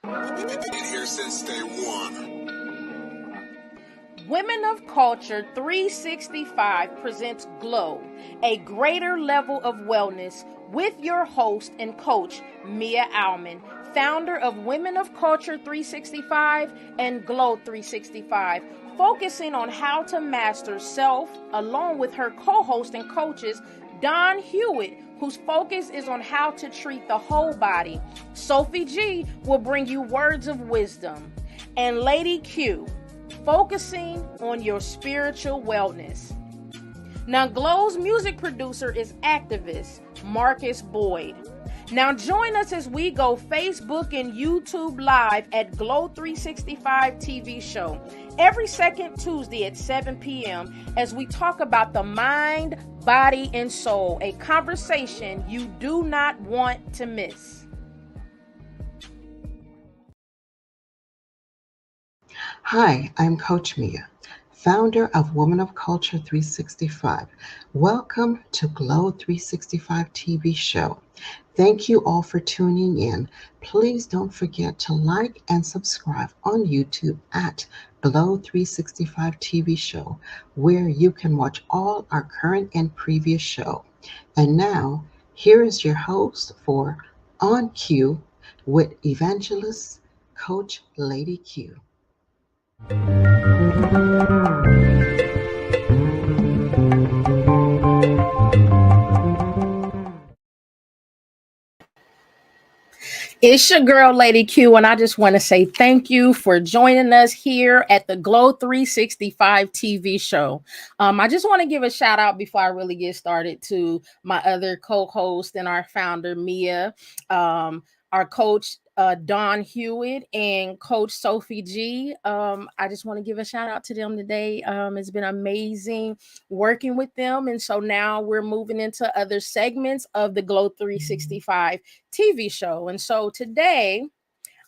Been here since day one. Women of Culture 365 presents G.L.O.W, a greater level of wellness, with your host and coach, Mea Allman, founder of Women of Culture 365 and G.L.O.W 365, focusing on how to master self, along with her co-host and coaches, Don Hewitt, whose focus is on how to treat the whole body. Sophie G will bring you words of wisdom. And Lady Q, focusing on your spiritual wellness. Now, G.L.O.W's music producer is activist Marcus Boyd. Now, join us as we go Facebook and YouTube live at G.L.O.W 365 TV show every second Tuesday at 7 p.m. as we talk about the mind, body, and soul, a conversation you do not want to miss. Hi, I'm Coach Mea, founder of Women of Culture 365. Welcome to G.L.O.W 365 TV show. Thank you all for tuning in. Please don't forget to like and subscribe on YouTube at G.L.O.W 365 TV show, where you can watch all our current and previous show. And now, here is your host for On Cue with Evangelist Coach Lady Q. It's your girl, Lady Q, and I just want to say thank you for joining us here at the G.L.O.W 365 TV show. I just want to give a shout out before I really get started to my other co-host and our founder, Mea, our coach, Don Hewitt, and Coach Sophie G. I just want to give a shout out to them today. It's been amazing working with them. And so now we're moving into other segments of the G.L.O.W 365 TV show. And so today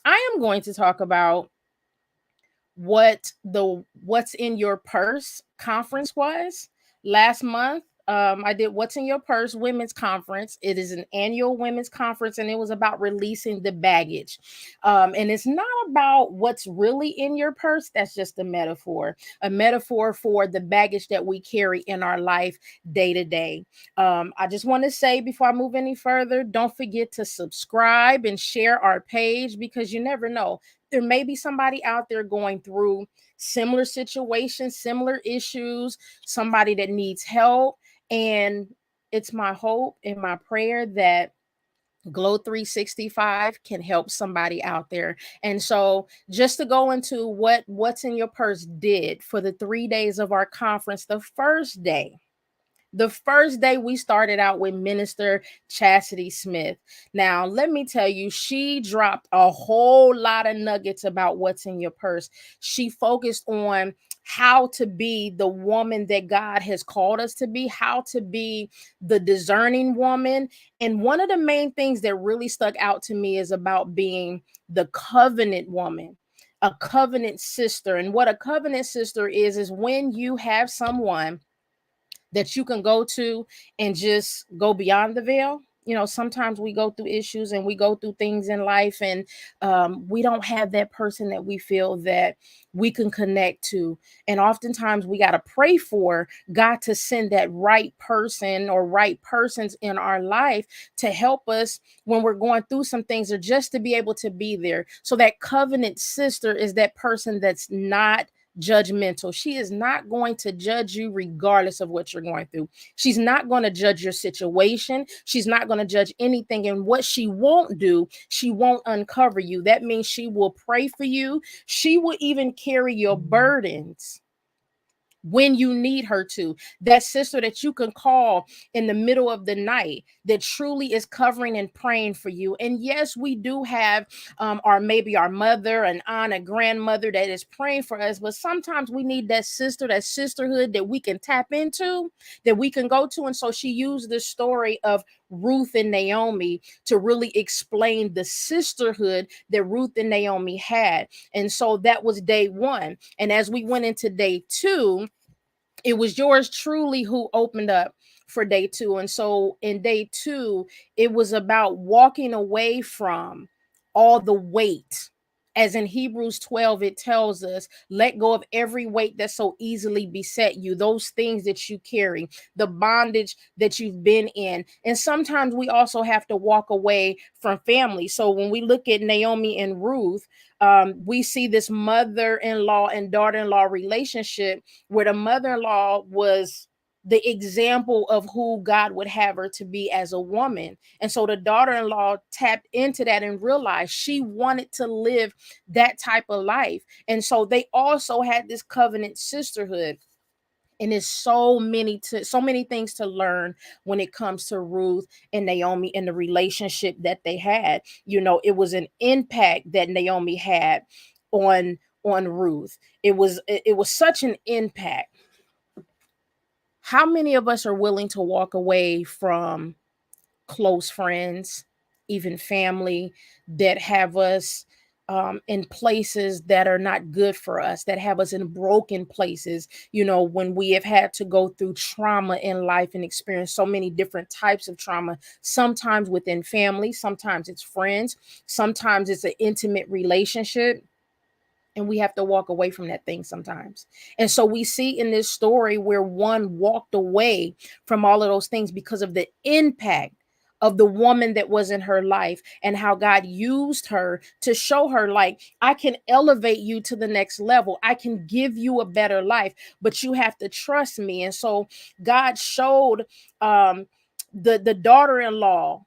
I am going to talk about what the What's in Your Purse conference was last month. I did What's in Your Purse Women's Conference. It is an annual women's conference, and it was about releasing the baggage. And it's not about what's really in your purse. That's just a metaphor for the baggage that we carry in our life day to day. I just want to say before I move any further, don't forget to subscribe and share our page, because you never know. There may be somebody out there going through similar situations, similar issues, somebody that needs help. And it's my hope and my prayer that G.L.O.W 365 can help somebody out there. And so just to go into What's in Your Purse did for the 3 days of our conference, the first day we started out with Minister Chastity Smith. Now, let me tell you, she dropped a whole lot of nuggets about what's in your purse. She focused on how to be the woman that God has called us to be, how to be the discerning woman. And one of the main things that really stuck out to me is about being the covenant woman, a covenant sister. And what a covenant sister is when you have someone that you can go to and just go beyond the veil. You know, sometimes we go through issues and we go through things in life, and we don't have that person that we feel that we can connect to. And oftentimes we got to pray for God to send that right person or right persons in our life to help us when we're going through some things, or just to be able to be there. So that covenant sister is that person that's not judgmental. She is not going to judge you regardless of what you're going through. She's not going to judge your situation. She's not going to judge anything. And what she won't do, she won't uncover you. That means she will pray for you. She will even carry your burdens when you need her to. That sister that you can call in the middle of the night, that truly is covering and praying for you. And yes, we do have maybe our mother, an aunt, a grandmother that is praying for us, but sometimes we need that sister, that sisterhood that we can tap into, that we can go to. And so she used the story of Ruth and Naomi to really explain the sisterhood that Ruth and Naomi had. And so that was day one. And as we went into day two, it was yours truly who opened up for day two. And so in day two, it was about walking away from all the weight As in Hebrews 12, it tells us, let go of every weight that so easily beset you, those things that you carry, the bondage that you've been in. And sometimes we also have to walk away from family. So when we look at Naomi and Ruth, we see this mother-in-law and daughter-in-law relationship where the mother-in-law was the example of who God would have her to be as a woman. And so the daughter-in-law tapped into that and realized she wanted to live that type of life. And so they also had this covenant sisterhood. And there's so many things to learn when it comes to Ruth and Naomi and the relationship that they had. You know, it was an impact that Naomi had on Ruth. It was such an impact. How many of us are willing to walk away from close friends, even family, that have us in places that are not good for us, that have us in broken places? You know, when we have had to go through trauma in life and experience so many different types of trauma, sometimes within family, sometimes it's friends, sometimes it's an intimate relationship, and we have to walk away from that thing sometimes. And so we see in this story where one walked away from all of those things because of the impact of the woman that was in her life, and how God used her to show her, like, I can elevate you to the next level. I can give you a better life, but you have to trust me. And so God showed um the daughter-in-law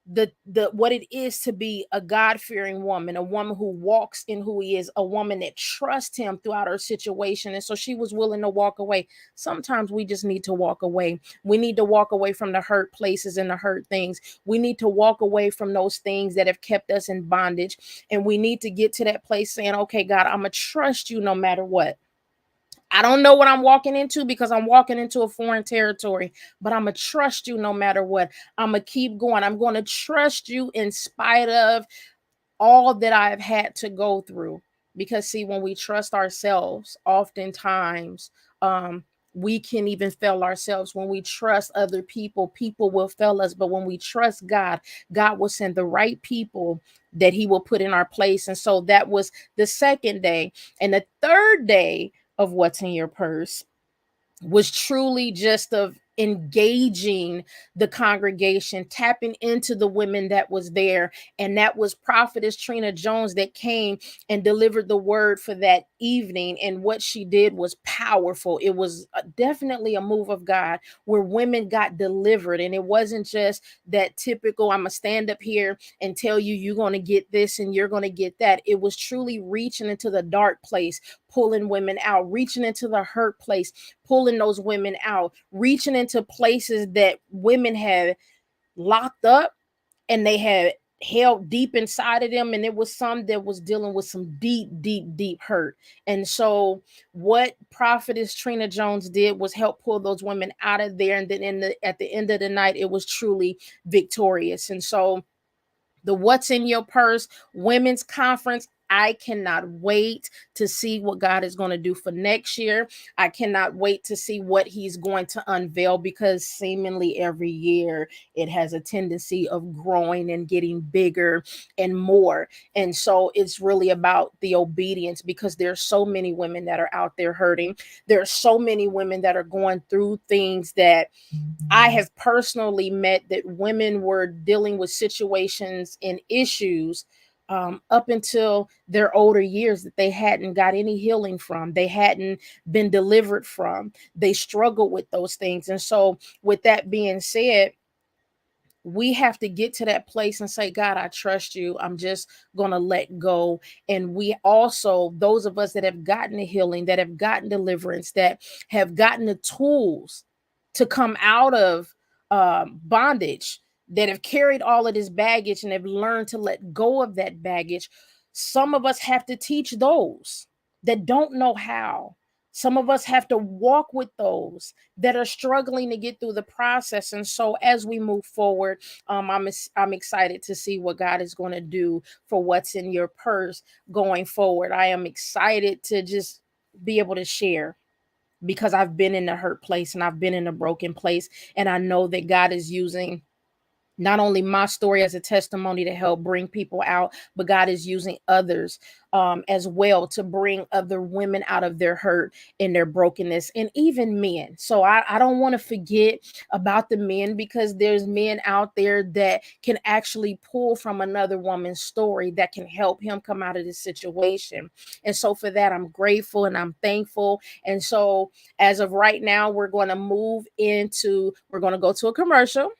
the what it is to be a God-fearing woman, a woman who walks in who he is, a woman that trusts him throughout her situation. And so she was willing to walk away. Sometimes we just need to walk away. We need to walk away from the hurt places and the hurt things. We need to walk away from those things that have kept us in bondage. And we need to get to that place saying, okay, God, I'm going to trust you no matter what. I don't know what I'm walking into because I'm walking into a foreign territory, but I'm going to trust you no matter what. I'm going to keep going. I'm going to trust you in spite of all that I've had to go through. Because, see, when we trust ourselves, oftentimes we can even fail ourselves. When we trust other people, people will fail us. But when we trust God, God will send the right people that he will put in our place. And so that was the second day. And the third day of what's in your purse was truly just of engaging the congregation, tapping into the women that was there. And that was Prophetess Trina Jones that came and delivered the word for that evening. And what she did was powerful. It was definitely a move of God where women got delivered. And it wasn't just that typical, I'm going to stand up here and tell you, you're going to get this and you're going to get that. It was truly reaching into the dark place, pulling women out, reaching into the hurt place, pulling those women out, reaching into places that women had locked up and they had held deep inside of them. And it was some that was dealing with some deep, deep, deep hurt. And so what Prophetess Trina Jones did was help pull those women out of there. And then at the end of the night, it was truly victorious. And so the What's in Your Purse Women's Conference, I cannot wait to see what God is going to do for next year. I cannot wait to see what he's going to unveil, because seemingly every year it has a tendency of growing and getting bigger and more. And so it's really about the obedience, because there's so many women that are out there hurting. There are so many women that are going through things that I have personally met, that women were dealing with situations and issues up until their older years that they hadn't got any healing from, they hadn't been delivered from. They struggled with those things. And so, with that being said, we have to get to that place and say, God, I trust you. I'm just going to let go. And we also, those of us that have gotten the healing, that have gotten deliverance, that have gotten the tools to come out of bondage, that have carried all of this baggage and have learned to let go of that baggage. Some of us have to teach those that don't know how. Some of us have to walk with those that are struggling to get through the process. And so as we move forward, I'm excited to see what God is going to do for What's in Your Purse going forward. I am excited to just be able to share, because I've been in the hurt place and I've been in a broken place. And I know that God is using not only my story as a testimony to help bring people out, but God is using others as well to bring other women out of their hurt and their brokenness, and even men. So I don't want to forget about the men, because there's men out there that can actually pull from another woman's story that can help him come out of this situation. And so for that, I'm grateful and I'm thankful. And so as of right now, we're going to go to a commercial,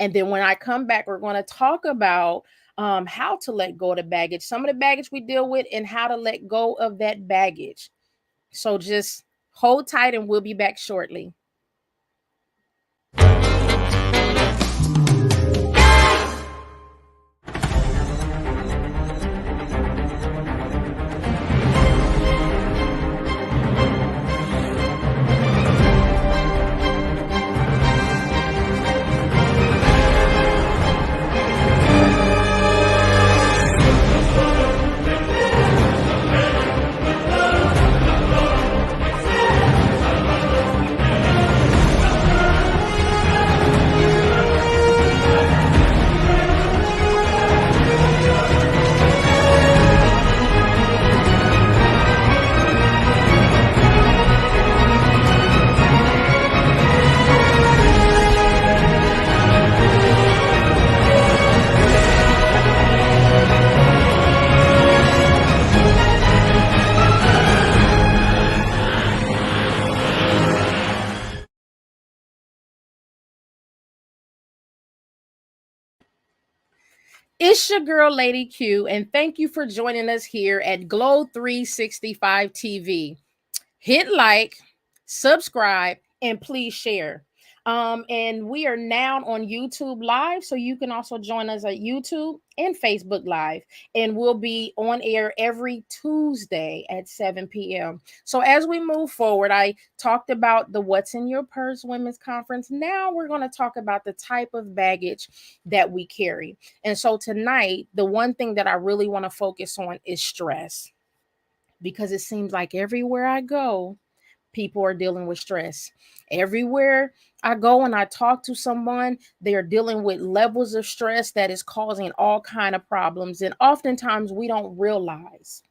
and then when I come back, we're going to talk about how to let go of the baggage, some of the baggage we deal with, and how to let go of that baggage. So just hold tight, and we'll be back shortly. It's your girl, Lady Q, and thank you for joining us here at Glow 365 TV. Hit like, subscribe, and please share. And we are now on YouTube Live, so you can also join us at YouTube and Facebook Live. And we'll be on air every Tuesday at 7 p.m. So as we move forward, I talked about the What's in Your Purse Women's Conference. Now we're going to talk about the type of baggage that we carry. And so tonight, the one thing that I really want to focus on is stress, because it seems like everywhere I go, people are dealing with stress. Everywhere I go and I talk to someone, they are dealing with levels of stress that is causing all kind of problems. And oftentimes we don't realize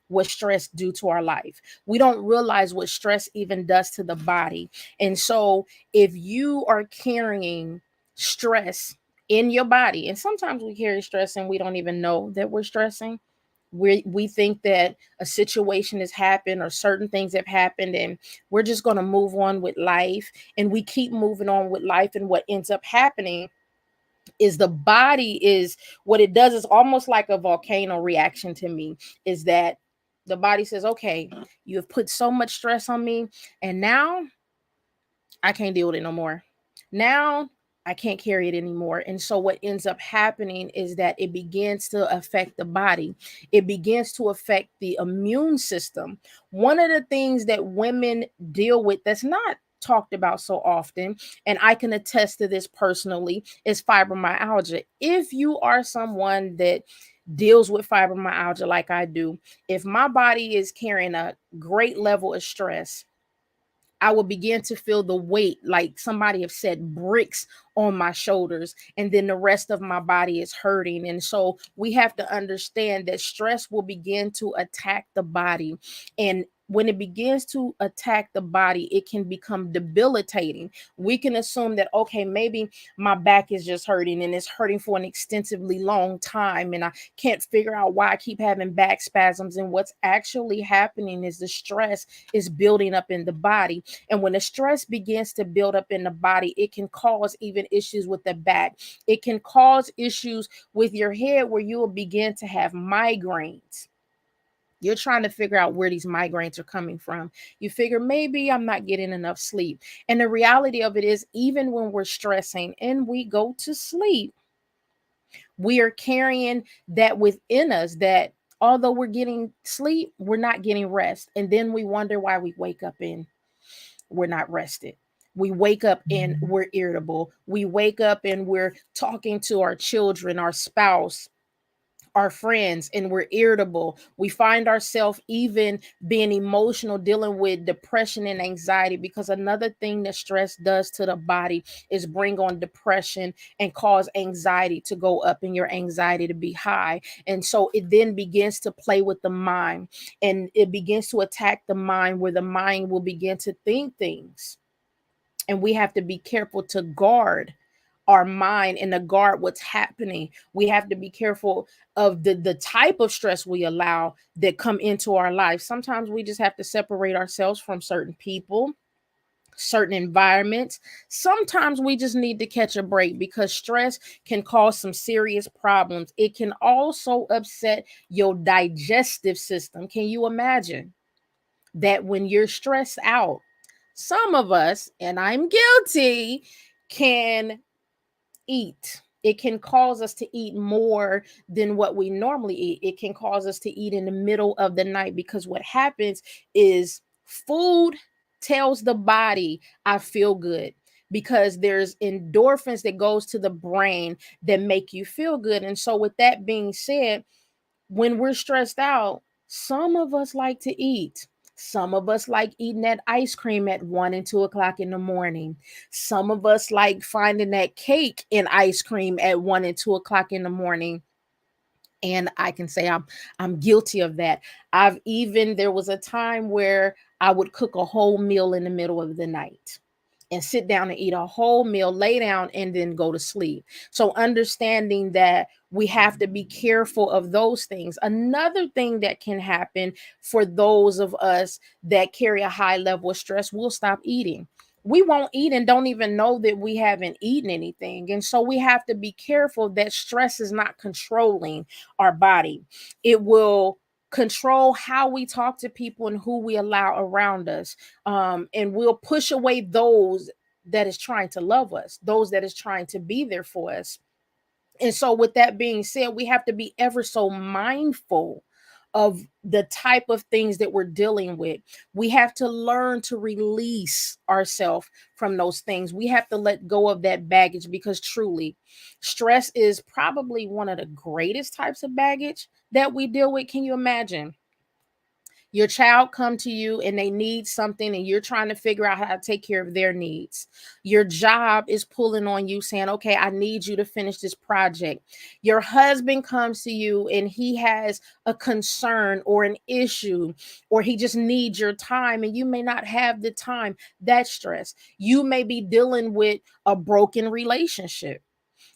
what stress do to our life. We don't realize what stress even does to the body. And so if you are carrying stress in your body, and sometimes we carry stress and we don't even know that we're stressing. We think that a situation has happened or certain things have happened, and we're just going to move on with life, and we keep moving on with life. And what ends up happening is the body is what it does is almost like a volcano reaction to me, is that the body says, okay, you have put so much stress on me, and now I can't deal with it no more. Now I can't carry it anymore. And so what ends up happening is that it begins to affect the body. It begins to affect the immune system. One of the things that women deal with that's not talked about so often, and I can attest to this personally, is fibromyalgia. If you are someone that deals with fibromyalgia like I do, if my body is carrying a great level of stress, I will begin to feel the weight, like somebody have set bricks on my shoulders, and then the rest of my body is hurting. And so we have to understand that stress will begin to attack the body. And when it begins to attack the body, it can become debilitating. We can assume that, okay, maybe my back is just hurting and it's hurting for an extensively long time, and I can't figure out why I keep having back spasms. And what's actually happening is the stress is building up in the body. And when the stress begins to build up in the body, it can cause even issues with the back. It can cause issues with your head where you will begin to have migraines. You're trying to figure out where these migraines are coming from. You figure maybe I'm not getting enough sleep. And the reality of it is, even when we're stressing and we go to sleep, we are carrying that within us, that although we're getting sleep, we're not getting rest. And then we wonder why we wake up and we're not rested. We wake up and we're irritable. We wake up and we're talking to our children, our spouse, our friends, and we're irritable. We find ourselves even being emotional, dealing with depression and anxiety, because another thing that stress does to the body is bring on depression and cause anxiety to go up and your anxiety to be high. And so it then begins to play with the mind, and it begins to attack the mind, where the mind will begin to think things. And we have to be careful to guard our mind and to guard what's happening. We have to be careful of the type of stress we allow that come into our life. Sometimes we just have to separate ourselves from certain people, certain environments. Sometimes we just need to catch a break, because stress can cause some serious problems. It can also upset your digestive system. Can you imagine that when you're stressed out, some of us, and I'm guilty, can eat. It can cause us to eat more than what we normally eat. It can cause us to eat in the middle of the night, because what happens is food tells the body, I feel good, because there's endorphins that goes to the brain that make you feel good. And so with that being said, when we're stressed out, some of us like to eat. Some of us like eating that ice cream at 1 and 2 o'clock in the morning. Some of us like finding that cake and ice cream at 1 and 2 o'clock in the morning. And I can say I'm guilty of that. I've even There was a time where I would cook a whole meal in the middle of the night and sit down and eat a whole meal, lay down, and then go to sleep. So understanding that we have to be careful of those things. Another thing that can happen for those of us that carry a high level of stress, we'll stop eating. We won't eat and don't even know that we haven't eaten anything. And so we have to be careful that stress is not controlling our body. It will control how we talk to people and who we allow around us. And we'll push away those that is trying to love us, those that is trying to be there for us. And so, with that being said, we have to be ever so mindful of the type of things that we're dealing with. We have to learn to release ourselves from those things. We have to let go of that baggage, because truly, stress is probably one of the greatest types of baggage that we deal with. Can you imagine? Your child come to you and they need something, and you're trying to figure out how to take care of their needs. Your job is pulling on you, saying, okay, I need you to finish this project. Your husband comes to you and he has a concern or an issue, or he just needs your time, and you may not have the time. That's stress. You may be dealing with a broken relationship.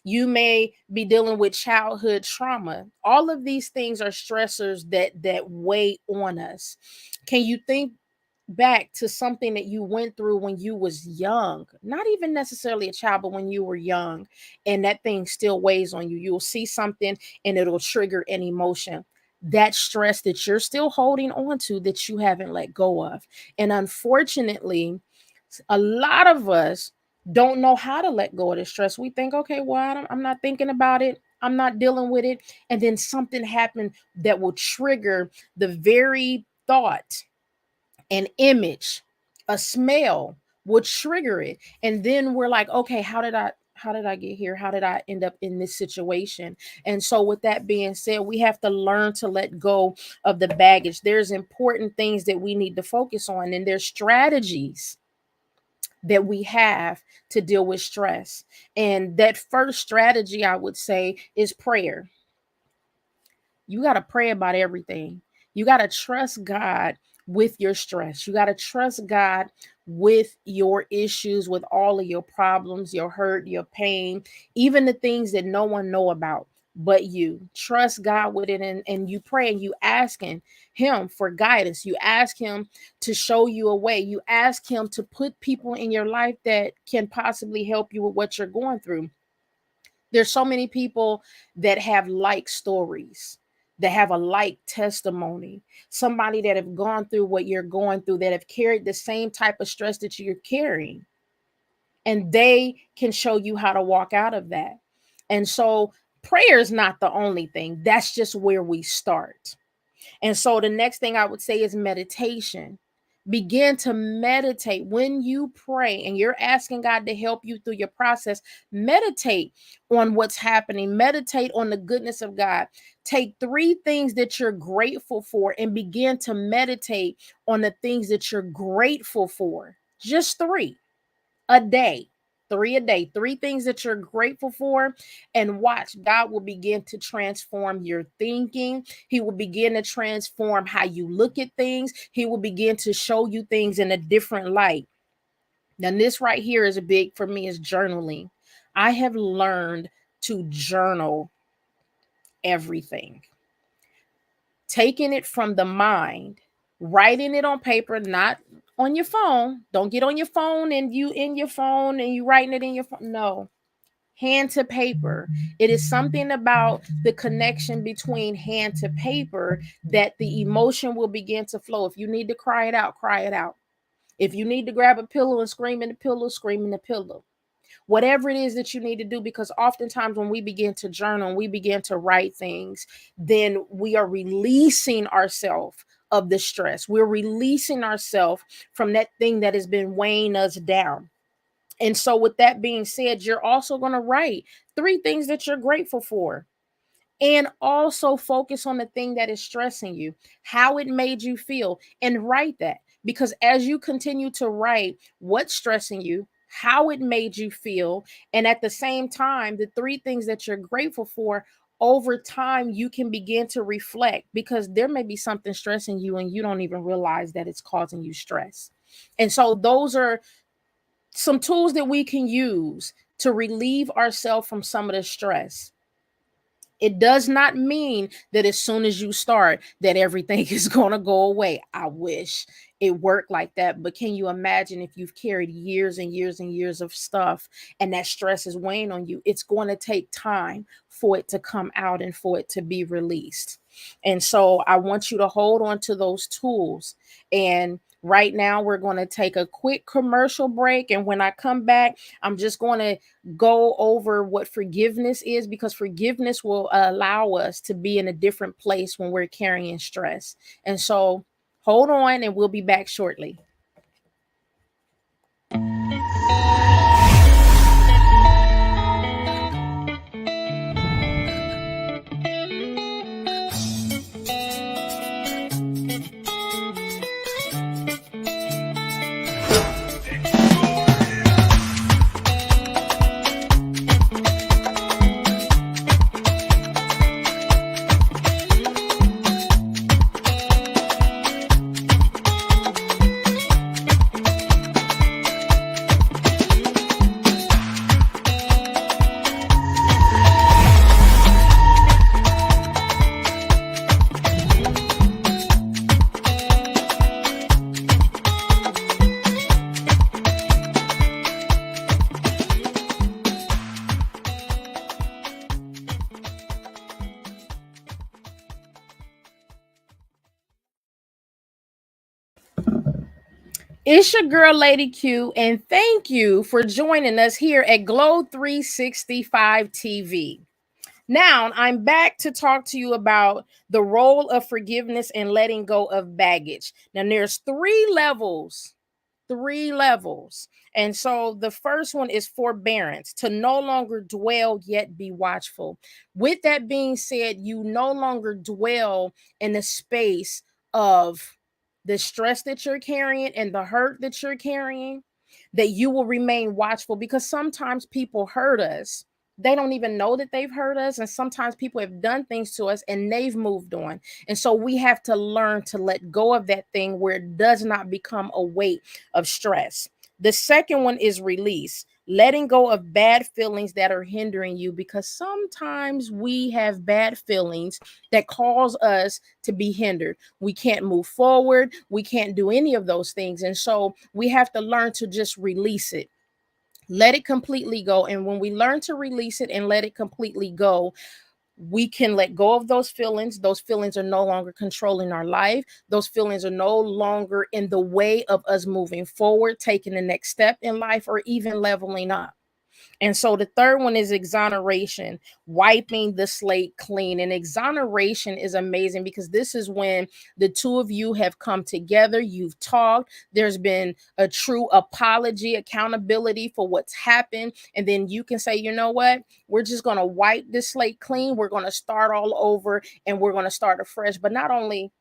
You may be dealing with childhood trauma. All of these things are stressors that weigh on us. Can you think back to something that you went through when you was young, not even necessarily a child, but when you were young, and that thing still weighs on you? You'll see something and it'll trigger an emotion. That stress that you're still holding on to, that you haven't let go of. And unfortunately, a lot of us don't know how to let go of the stress. We think, okay, well, I'm not thinking about it. I'm not dealing with it. And then something happened that will trigger the very thought, an image, a smell will trigger it. And then we're like, okay, how did I get here? How did I end up in this situation? And so with that being said, we have to learn to let go of the baggage. There's important things that we need to focus on, and there's strategies that we have to deal with stress. And that first strategy, I would say, is prayer. You got to pray about everything. You got to trust God with your stress. You got to trust God with your issues, with all of your problems, your hurt, your pain, even the things that no one know about but you. Trust God with it, and you pray and you asking him for guidance. You ask him to show you a way. You ask him to put people in your life that can possibly help you with what you're going through. There's so many people that have like stories, that have a like testimony, somebody that have gone through what you're going through, that have carried the same type of stress that you're carrying, and they can show you how to walk out of that. And so prayer is not the only thing. That's just where we start. And so the next thing I would say is meditation. Begin to meditate. When you pray and you're asking God to help you through your process, meditate on what's happening, meditate on the goodness of God. Take 3 things that you're grateful for and begin to meditate on the things that you're grateful for. Just 3 a day. 3 a day, 3 things that you're grateful for, and watch God will begin to transform your thinking. He will begin to transform how you look at things. He will begin to show you things in a different light. Now, this right here is a big for me is journaling. I have learned to journal everything. Taking it from the mind, writing it on paper, not on your phone. Don't get on your phone and you in your phone and you writing it in your phone. No, hand to paper. It is something about the connection between hand to paper that the emotion will begin to flow. If you need to cry it out, cry it out. If you need to grab a pillow and scream in the pillow, scream in the pillow. Whatever it is that you need to do, because oftentimes when we begin to journal, we begin to write things, then we are releasing ourselves of the stress. We're releasing ourselves from that thing that has been weighing us down. And so, with that being said, you're also going to write 3 things that you're grateful for. And also focus on the thing that is stressing you, how it made you feel, and write that. Because as you continue to write what's stressing you, how it made you feel, and at the same time, the 3 things that you're grateful for, over time, you can begin to reflect because there may be something stressing you and you don't even realize that it's causing you stress. And so, those are some tools that we can use to relieve ourselves from some of the stress. It does not mean that as soon as you start that everything is going to go away. I wish it worked like that, but can you imagine if you've carried years and years and years of stuff and that stress is weighing on you? It's going to take time for it to come out and for it to be released. And so I want you to hold on to those tools. And right now we're going to take a quick commercial break, and when I come back, I'm just going to go over what forgiveness is, because forgiveness will allow us to be in a different place when we're carrying stress. And so hold on, and we'll be back shortly. It's your girl, Lady Q, and thank you for joining us here at G.L.O.W 365 TV. Now, I'm back to talk to you about the role of forgiveness and letting go of baggage. Now, there's 3 levels. And so the first one is forbearance, to no longer dwell yet be watchful. With that being said, you no longer dwell in the space of the stress that you're carrying and the hurt that you're carrying, that you will remain watchful, because sometimes people hurt us. They don't even know that they've hurt us. And sometimes people have done things to us and they've moved on. And so we have to learn to let go of that thing where it does not become a weight of stress. The second one is release, letting go of bad feelings that are hindering you, because sometimes we have bad feelings that cause us to be hindered. We can't move forward. We can't do any of those things. And so we have to learn to just release it. Let it completely go. And when we learn to release it and let it completely go, we can let go of those feelings. Those feelings are no longer controlling our life. Those feelings are no longer in the way of us moving forward, taking the next step in life, or even leveling up. And so the third one is exoneration, wiping the slate clean. And exoneration is amazing because this is when the two of you have come together, you've talked, there's been a true apology, accountability for what's happened. And then you can say, you know what? We're just going to wipe this slate clean. We're going to start all over and we're going to start afresh. But not only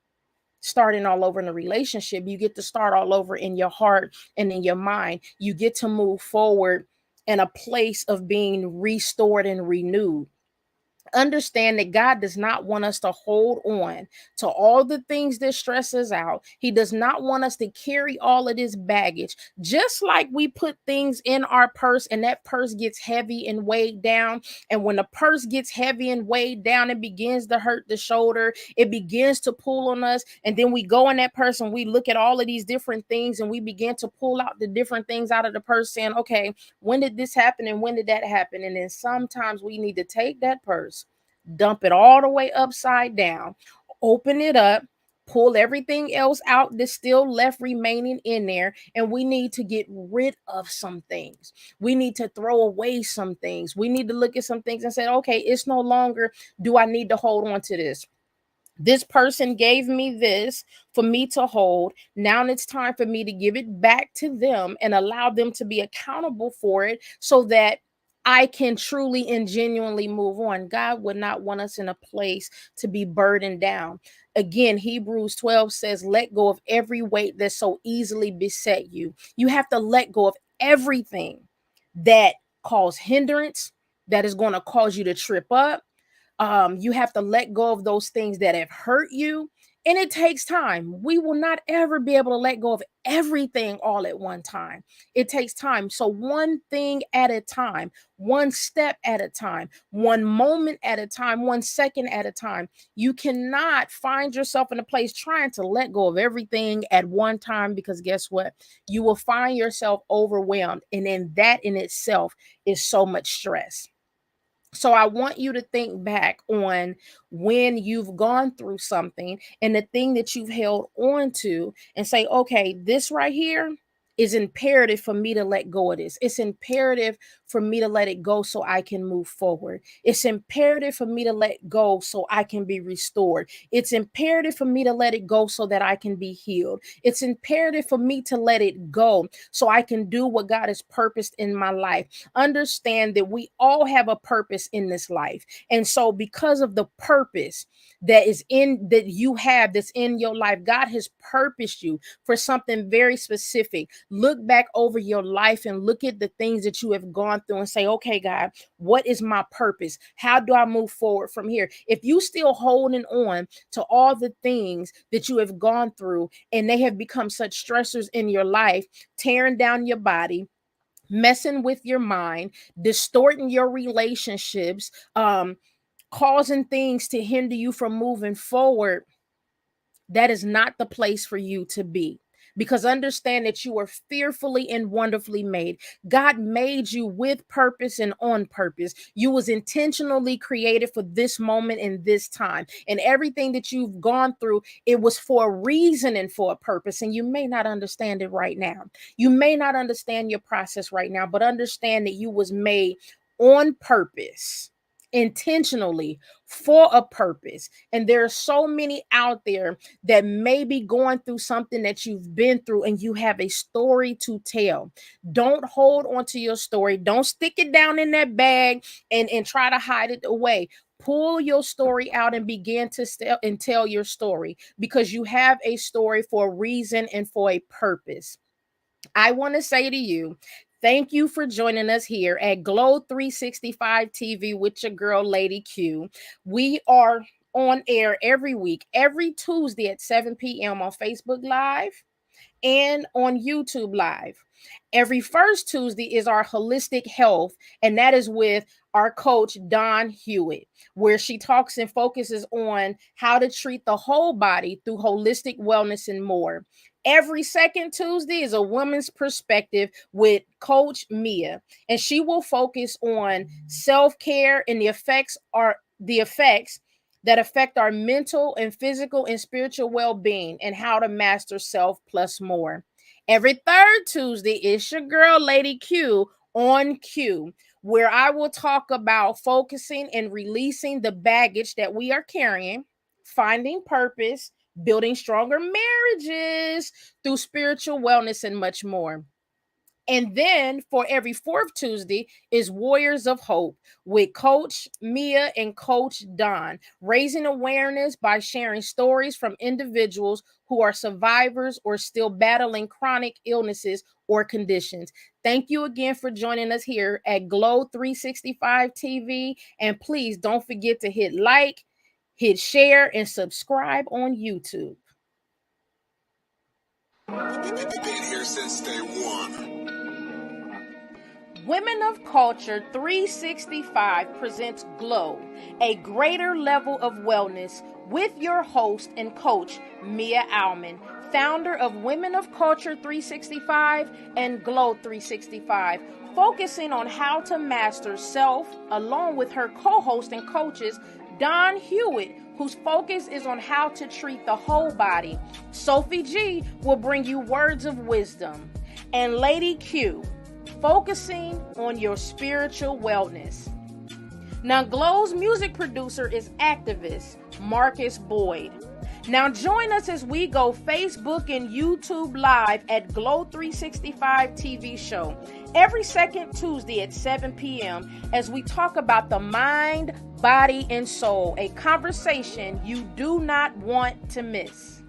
starting all over in a relationship, you get to start all over in your heart and in your mind. You get to move forward in a place of being restored and renewed. Understand that God does not want us to hold on to all the things that stress us out. He does not want us to carry all of this baggage. Just like we put things in our purse and that purse gets heavy and weighed down. And when the purse gets heavy and weighed down, it begins to hurt the shoulder. It begins to pull on us. And then we go in that purse and we look at all of these different things and we begin to pull out the different things out of the purse saying, okay, when did this happen and when did that happen? And then sometimes we need to take that purse, dump it all the way upside down, open it up, pull everything else out that's still left remaining in there. And we need to get rid of some things. We need to throw away some things. We need to look at some things and say, okay, it's no longer, do I need to hold on to this? This person gave me this for me to hold. Now it's time for me to give it back to them and allow them to be accountable for it so that I can truly and genuinely move on. God would not want us in a place to be burdened down. Again, Hebrews 12 says, let go of every weight that so easily beset you. You have to let go of everything that cause hindrance, that is going to cause you to trip up. You have to let go of those things that have hurt you. And it takes time. We will not ever be able to let go of everything all at one time. It takes time. So, one thing at a time, one step at a time, one moment at a time, 1 second at a time. You cannot find yourself in a place trying to let go of everything at one time because guess what? You will find yourself overwhelmed. And then that in itself is so much stress. So I want you to think back on when you've gone through something and the thing that you've held on to and say, okay, this right here is imperative for me to let go of this. It's imperative for me to let it go so I can move forward. It's imperative for me to let go so I can be restored. It's imperative for me to let it go so that I can be healed. It's imperative for me to let it go so I can do what God has purposed in my life. Understand that we all have a purpose in this life. And so because of the purpose that you have that's in your life, God has purposed you for something very specific. Look back over your life and look at the things that you have gone through and say, okay, God, what is my purpose? How do I move forward from here? If you still holding on to all the things that you have gone through and they have become such stressors in your life, tearing down your body, messing with your mind, distorting your relationships, causing things to hinder you from moving forward, that is not the place for you to be. Because understand that you are fearfully and wonderfully made. God made you with purpose and on purpose. You was intentionally created for this moment and this time. And everything that you've gone through, it was for a reason and for a purpose. And you may not understand it right now. You may not understand your process right now, but understand that you was made on purpose, intentionally for a purpose. And there are so many out there that may be going through something that you've been through and you have a story to tell. Don't hold on to your story. Don't stick it down in that bag and try to hide it away. Pull your story out and begin to tell your story because you have a story for a reason and for a purpose. I want to say to you, thank you for joining us here at Glow 365 TV with your girl, Lady Q. We are on air every week, every Tuesday at 7 p.m. on Facebook Live and on YouTube Live. Every first Tuesday is our holistic health, and that is with our coach, Don Hewitt, where she talks and focuses on how to treat the whole body through holistic wellness and more. Every second Tuesday is a woman's perspective with Coach Mea, and she will focus on self-care and the effects that affect our mental and physical and spiritual well-being and how to master self plus more. Every third Tuesday is your girl, Lady Q, on Q, where I will talk about focusing and releasing the baggage that we are carrying, finding purpose, building stronger marriages through spiritual wellness, and much more. And then for every fourth Tuesday is Warriors of Hope with Coach Mea and Coach Don, raising awareness by sharing stories from individuals who are survivors or still battling chronic illnesses or conditions. Thank you again for joining us here at G.L.O.W 365 TV. And please don't forget to hit like, hit share, and subscribe on YouTube. Been here since day one. Women of Culture 365 presents G.L.O.W, a greater level of wellness, with your host and coach, Mea Allman, founder of Women of Culture 365 and G.L.O.W 365, focusing on how to master self, along with her co-host and coaches, Don Hewitt, whose focus is on how to treat the whole body. Sophie G will bring you words of wisdom. And Lady Q, focusing on your spiritual wellness. Now, G.L.O.W's music producer is activist Marcus Boyd. Now, join us as we go Facebook and YouTube live at G.L.O.W 365 TV show every second Tuesday at 7 p.m. as we talk about the mind, body, and soul, a conversation you do not want to miss.